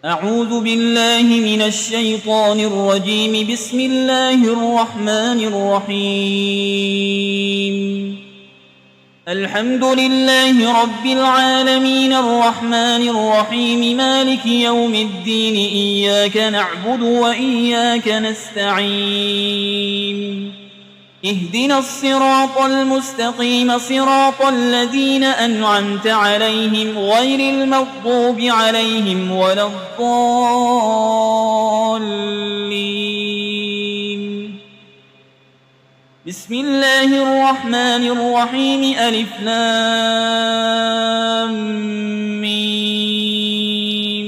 أعوذ بالله من الشيطان الرجيم. بسم الله الرحمن الرحيم. الحمد لله رب العالمين الرحمن الرحيم مالك يوم الدين. إياك نعبد وإياك نستعين. اهدنا الصراط المستقيم صراط الذين أنعمت عليهم غير المغضوب عليهم ولا الضالين. بسم الله الرحمن الرحيم. ألف لام ميم.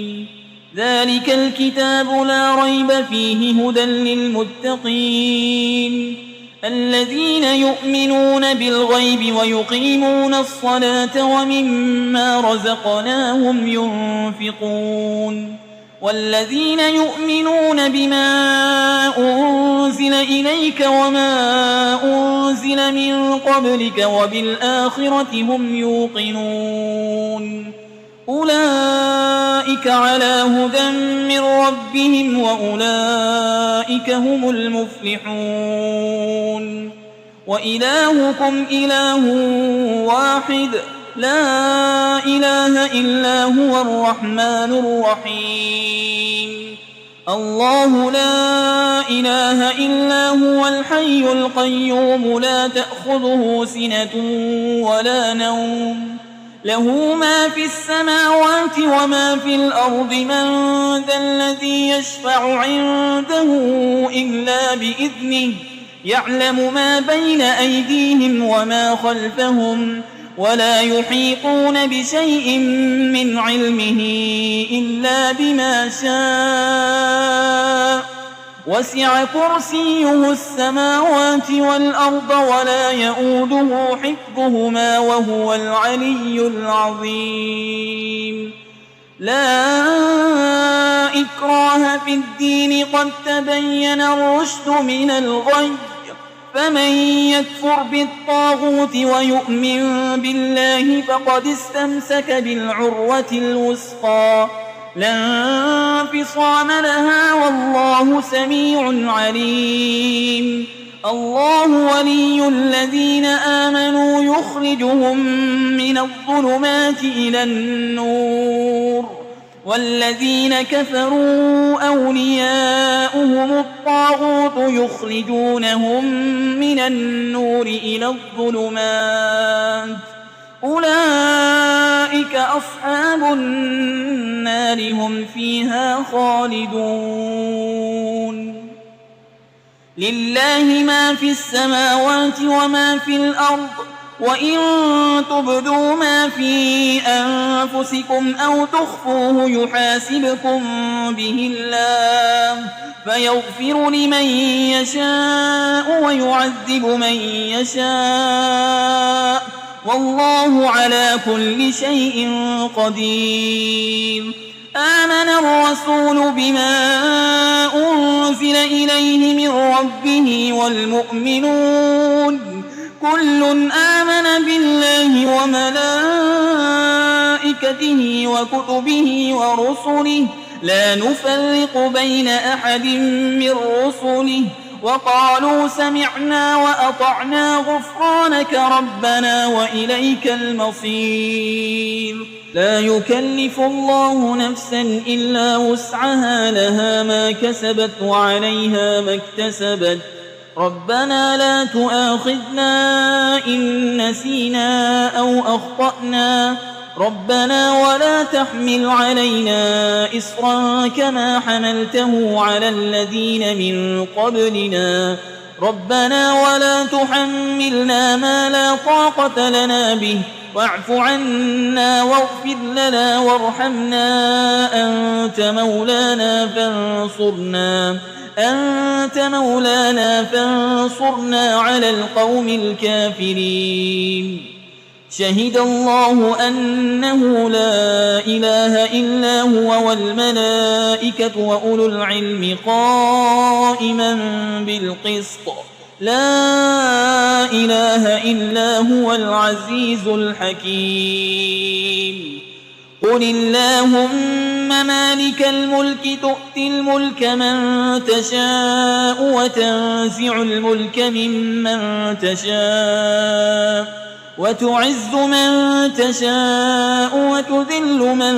ذلك الكتاب لا ريب فيه هدى للمتقين الذين يؤمنون بالغيب ويقيمون الصلاة ومما رزقناهم ينفقون والذين يؤمنون بما أنزل إليك وما أنزل من قبلك وبالآخرة هم يوقنون أولئك على هدى من ربهم وأولئك هم المفلحون. وإلهكم إله واحد لا إله إلا هو الرحمن الرحيم. الله لا إله إلا هو الحي القيوم لا تأخذه سنة ولا نوم له ما في السماوات وما في الأرض. من ذا الذي يشفع عنده إلا بإذنه يعلم ما بين أيديهم وما خلفهم ولا يحيطون بشيء من علمه إلا بما شاء. وسع كرسيه السماوات والأرض ولا يؤوده حفظهما وهو العلي العظيم. لا إكراه في الدين قد تبين الرشد من الغي. فمن يكفر بالطاغوت ويؤمن بالله فقد استمسك بالعروة الوثقى لا انفصام لها والله سميع عليم. الله ولي الذين آمنوا يخرجهم من الظلمات إلى النور والذين كفروا أولياؤهم الطاغوت يخرجونهم من النور إلى الظلمات أولئك أصحاب النار هم فيها خالدون. لله ما في السماوات وما في الأرض وإن تبدوا ما في أنفسكم أو تخفوه يحاسبكم به الله فيغفر لمن يشاء ويعذب من يشاء والله على كل شيء قدير. آمن الرسول بما أنزل إليه من ربه والمؤمنون كل آمن بالله وملائكته وكتبه ورسله لا نفرق بين أحد من رسله وقالوا سمعنا وأطعنا غفرانك ربنا وإليك المصير. لا يكلف الله نفسا إلا وسعها لها ما كسبت وعليها ما اكتسبت. ربنا لا تؤاخذنا إن نسينا أو أخطأنا ربنا ولا تحمل علينا إصرا كما حملته على الذين من قبلنا ربنا ولا تحملنا ما لا طاقة لنا به واعف عنا واغفر لنا وارحمنا أنت مولانا فانصرنا على القوم الكافرين. شهد الله أنه لا إله إلا هو والملائكة وأولو العلم قائما بالقسط لا إله إلا هو العزيز الحكيم. قل اللهم مالك الملك تؤتي الملك من تشاء وتنزع الملك ممن تشاء وتعز من تشاء وتذل من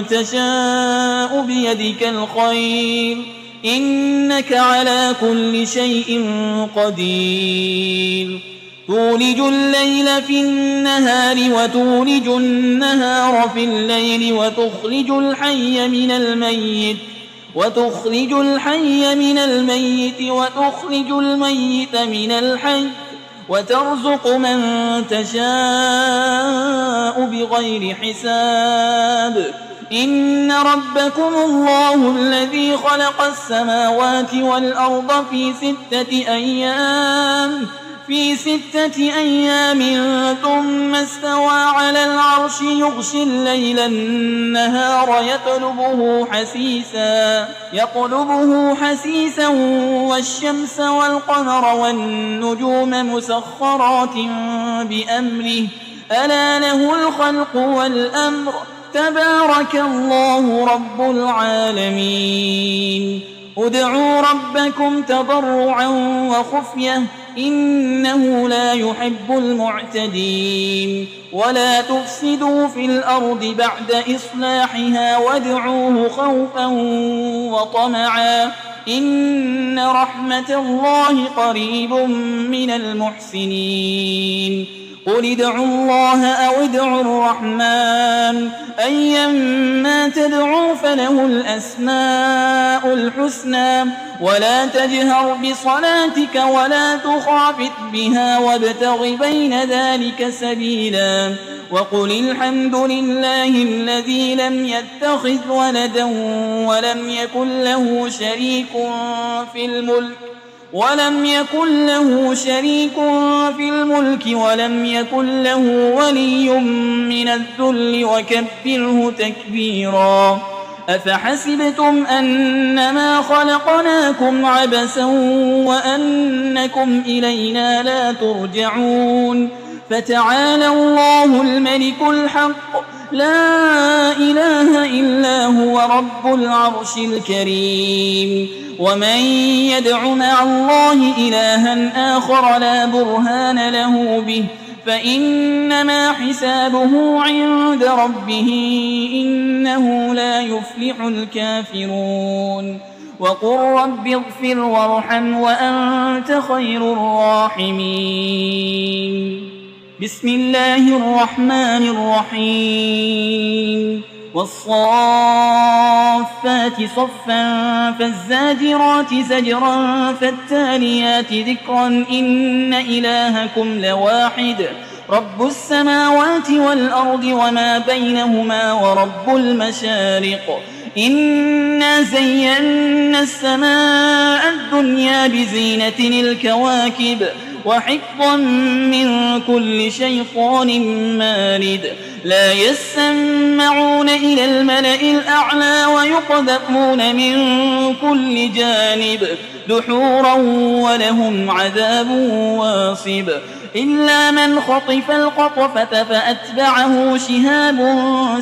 تشاء بيدك الخير إنك على كل شيء قدير تولج الليل في النهار وتولج النهار في الليل وتخرج الحي من الميت وتخرج الميت من الحي وترزق من تشاء بغير حساب إن ربكم الله الذي خلق السماوات والأرض في 6 أيام ثم استوى على العرش يغشي الليل النهار يطلبه حسيسا والشمس والقمر والنجوم مسخرات بأمره ألا له الخلق والأمر تبارك الله رب العالمين ادعوا ربكم تضرعا وخفية إنه لا يحب المعتدين ولا تفسدوا في الأرض بعد إصلاحها وادعوه خوفا وطمعا إن رحمة الله قريب من المحسنين قل ادعوا الله أو ادعوا الرحمن أيما تدعوا فله الأسماء الحسنى ولا تجهر بصلاتك ولا تخافت بها وابتغ بين ذلك سبيلا وقل الحمد لله الذي لم يتخذ ولدا ولم يكن له شريك في الملك ولم يكن له ولي من الذل وكبره تكبيرا أفحسبتم أنما خلقناكم عبثا وأنكم إلينا لا ترجعون فتعالى الله الملك الحق لا إله إلا هو رب العرش الكريم ومن يدع مع الله إلها آخر لا برهان له به فإنما حسابه عند ربه إنه لا يفلح الكافرون وقل رب اغفر وارحم وأنت خير الراحمين بسم الله الرحمن الرحيم والصافات صفا فالزاجرات زجرا فالتاليات ذكرا إن إلهكم لواحد رب السماوات والأرض وما بينهما ورب المشارق إنا زينا السماء الدنيا بزينة الكواكب وحفظا من كل شيطان مارد لا يسمعون إلى الملأ الأعلى ويقذفون من كل جانب دحورا ولهم عذاب واصب إلا من خطف الخطفة فأتبعه شهاب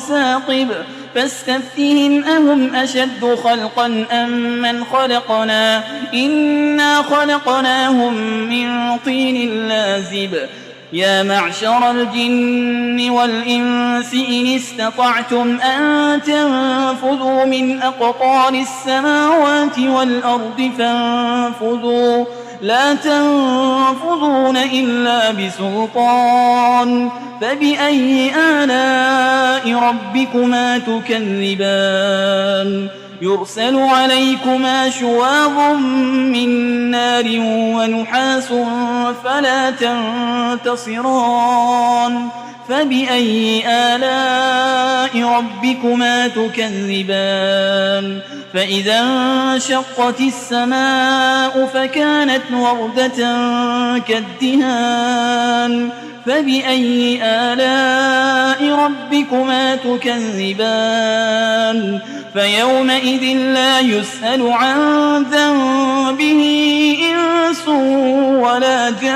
ثاقب فاستفتهم أهم أشد خلقا أم من خلقنا إنا خلقناهم من طين لازب يا معشر الجن والإنس إن استطعتم أن تنفذوا من أقطار السماوات والأرض فانفذوا لا تنفذون إلا بسلطان فبأي آلاء ربكما تكذبان يرسل عليكما شواظ من نار ونحاس فلا تنتصران فبأي آلاء ربكما تكذبان فإذا انشقت السماء فكانت وردة كالدهان فبأي آلاء ربكما تكذبان فيومئذ لا يسأل عن ذنبه إنس ولا جان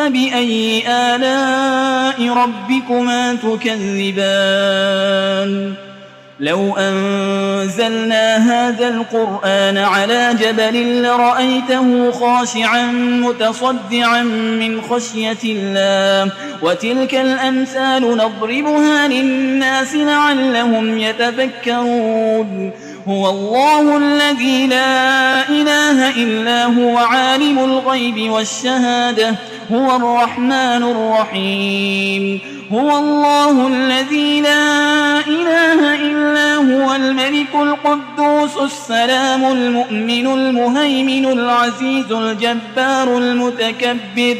فبأي آلاء ربكما تكذبان لو أنزلنا هذا القرآن على جبل لرأيته خاشعا متصدعا من خشية الله وتلك الأمثال نضربها للناس لعلهم يتفكرون هو الله الذي لا إله إلا هو عالم الغيب والشهادة هو الرحمن الرحيم هو الله الذي لا إله إلا هو الملك القدوس السلام المؤمن المهيمن العزيز الجبار المتكبر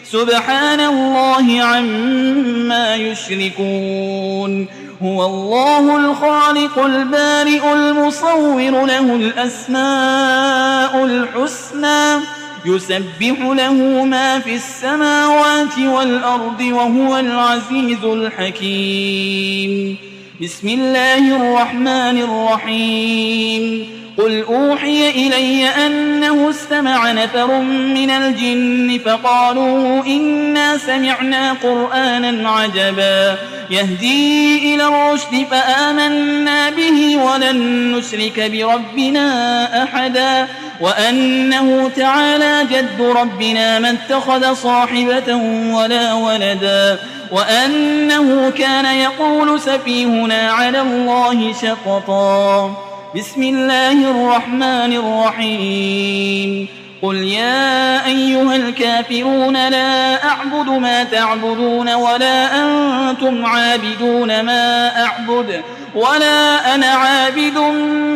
سبحان الله عما يشركون هو الله الخالق البارئ المصور له الأسماء الحسنى يسبح له ما في السماوات والأرض وهو العزيز الحكيم بسم الله الرحمن الرحيم قل أوحي إلي أنه استمع نفر من الجن فقالوا إنا سمعنا قرآنا عجبا يهدي إلى الرشد فآمنا به ولن نشرك بربنا أحدا وأنه تعالى جد ربنا ما اتخذ صاحبة ولا ولدا وأنه كان يقول سفيهنا على الله شططا بسم الله الرحمن الرحيم قل يا أيها الكافرون لا أعبد ما تعبدون ولا أنتم عابدون ما أعبد ولا أنا عابد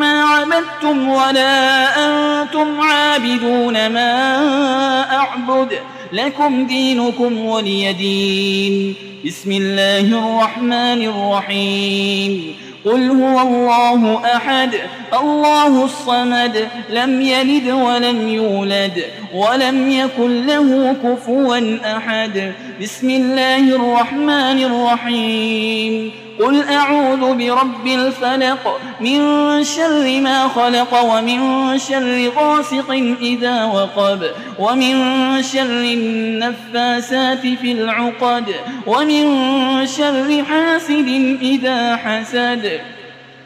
ما عبدتم ولا أنتم عابدون ما أعبد لكم دينكم ولي دين بسم الله الرحمن الرحيم قل هو الله أحد الله الصمد لم يلد ولم يولد ولم يكن له كفوا أحد بسم الله الرحمن الرحيم قل أعوذ برب الفلق من شر ما خلق ومن شر غاسق إذا وقب ومن شر النفاسات في العقد ومن شر حاسد إذا حسد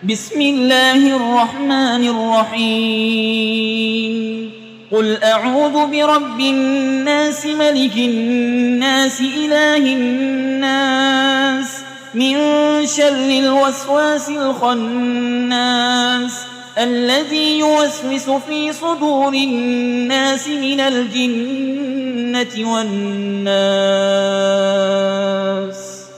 بسم الله الرحمن الرحيم قل أعوذ برب الناس ملك الناس إله الناس من شر الوسواس الخناس الذي يوسوس في صدور الناس من الجنة والناس